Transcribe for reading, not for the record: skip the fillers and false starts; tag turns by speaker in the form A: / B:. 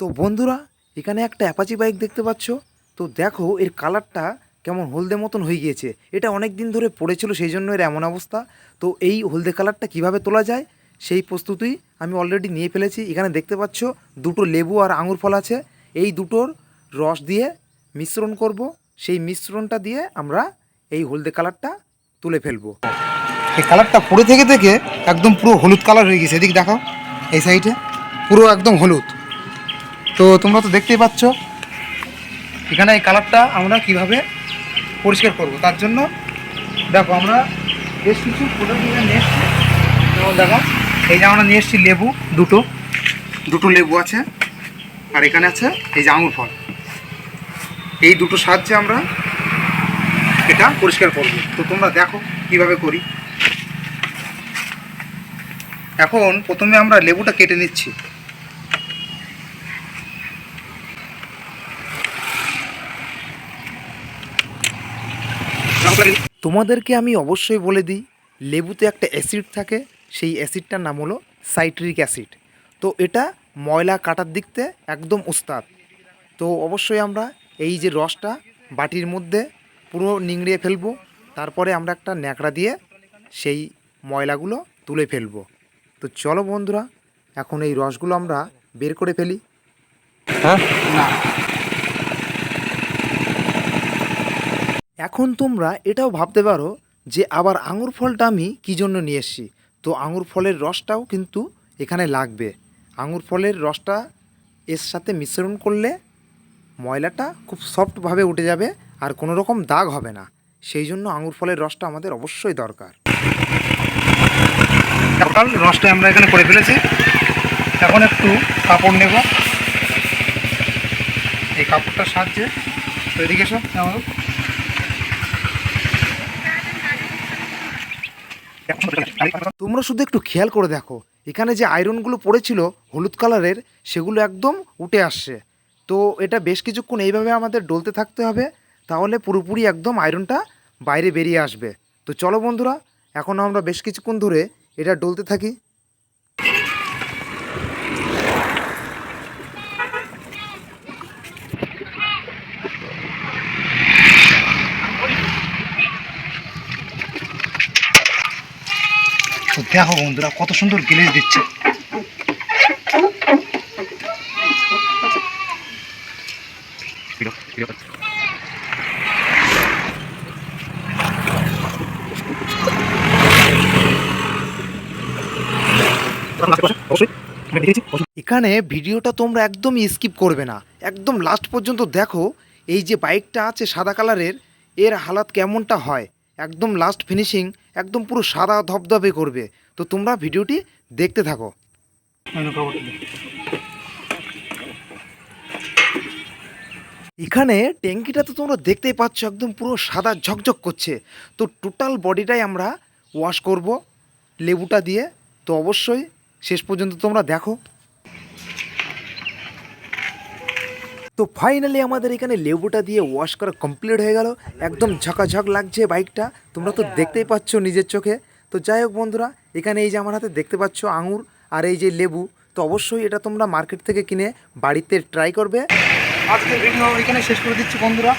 A: তো বন্ধুরা, এখানে একটা অ্যাপাচি বাইক দেখতে পাচ্ছ। তো দেখো এর কালারটা কেমন হলদে মতন হয়ে গিয়েছে। এটা অনেক দিন ধরে পড়েছিল, সেই জন্য এর এমন অবস্থা। তো এই হলদে কালারটা কিভাবে তোলা যায় সেই প্রস্তুতি আমি অলরেডি নিয়ে ফেলেছি। এখানে দেখতে পাচ্ছ দুটো লেবু আর আঙুর ফল আছে। এই দুটোর রস দিয়ে মিশ্রণ করব। সেই মিশ্রণটা দিয়ে আমরা এই হলদে কালারটা তুলে ফেলবো। এই কালারটা পড়ে থেকে থেকে একদম পুরো হলুদ কালার হয়ে গেছে। এদিক দেখাও, এই সাইডে পুরো একদম হলুদ। তো তোমরা তো দেখতেই পাচ্ছ এখানে এই কালারটা আমরা কিভাবে পরিষ্কার করব। তার জন্য দেখো আমরা বেশ কিছু প্রোডাক্ট নিয়ে এসেছি। যেমন দেখো, এই যে আমরা নিয়ে এসেছি লেবু, দুটো দুটো লেবু আছে, আর এখানে আছে এই যে আঙুর ফল। এই দুটো সাহায্যে আমরা এটা পরিষ্কার করব। তো তোমরা দেখো কিভাবে করি। এখন প্রথমে আমরা লেবুটা কেটে নিচ্ছি। তোমাদেরকে আমি অবশ্যই বলে দিই, লেবুতে একটা অ্যাসিড থাকে, সেই অ্যাসিডটার নাম হলো সাইট্রিক অ্যাসিড। তো এটা ময়লা কাটার দিকতে একদম উস্তাদ। তো অবশ্যই আমরা এই যে রসটা বাটির মধ্যে পুরো নিংড়িয়ে ফেলবো। তারপরে আমরা একটা ন্যাকড়া দিয়ে সেই ময়লাগুলো তুলে ফেলবো। তো চলো বন্ধুরা, এখন এই রসগুলো আমরা বের করে ফেলি। হ্যাঁ, না, এখন তোমরা এটাও ভাবতে পারো যে আবার আঙুর ফলটা আমি কী জন্য নিয়ে এসেছি। তো আঙুর ফলের রসটাও কিন্তু এখানে লাগবে। আঙুর ফলের রসটা এর সাথে মিশ্রণ করলে ময়লাটা খুব সফটভাবে উঠে যাবে, আর কোনো রকম দাগ হবে না। সেই জন্য আঙুর ফলের রসটা আমাদের অবশ্যই দরকার। টোটাল রসটা আমরা এখানে করে ফেলেছি। এখন একটু কাপড় নেব, এই কাপড়টার সাহায্যে। তো এদিকে এসো, তোমরা শুধু একটু খেয়াল করে দেখো, এখানে যে আয়রনগুলো পড়েছিল হলুদ কালারের, সেগুলো একদম উঠে আসছে। তো এটা বেশ কিছুক্ষণ এইভাবে আমাদের ডলতে থাকতে হবে, তাহলে পুরোপুরি একদম আয়রনটা বাইরে বেরিয়ে আসবে। তো চলো বন্ধুরা, এখন আমরা বেশ কিছুক্ষণ ধরে এটা ডলতে থাকি। তো দেখো বন্ধুরা, কত সুন্দর গ্লেজ দিচ্ছে। এখানে ভিডিওটা তোমরা একদমই স্কিপ করবে না, একদম লাস্ট পর্যন্ত দেখো। এই যে বাইকটা আছে সাদা কালারের, এর হালাত কেমনটা হয়, একদম লাস্ট ফিনিশিং একদম পুরো সাদা ধবধবে করবে। তো তোমরা ভিডিওটি দেখতে থাকো। এখানে ট্যাঙ্কিটা তো তোমরা দেখতেই পাচ্ছ, একদম পুরো সাদা ঝকঝক করছে। তো টোটাল বডিটাই আমরা ওয়াশ করব লেবুটা দিয়ে। তো অবশ্যই শেষ পর্যন্ত তোমরা দেখো। তো ফাইনালি আমাদের এখানে লেবুটা দিয়ে ওয়াশ করা কমপ্লিট হয়ে গেল। একদম ঝকাঝক লাগছে বাইকটা, তোমরা তো দেখতেই পাচ্ছ নিজের চোখে। তো যাই হোক বন্ধুরা, এখানে এই যে আমার হাতে দেখতে পাচ্ছ আঙুর আর এই যে লেবু। তো অবশ্যই এটা তোমরা মার্কেট থেকে কিনে বাড়িতে ট্রাই করবে। আজকের ভিডিও এখানে শেষ করে দিচ্ছি বন্ধুরা।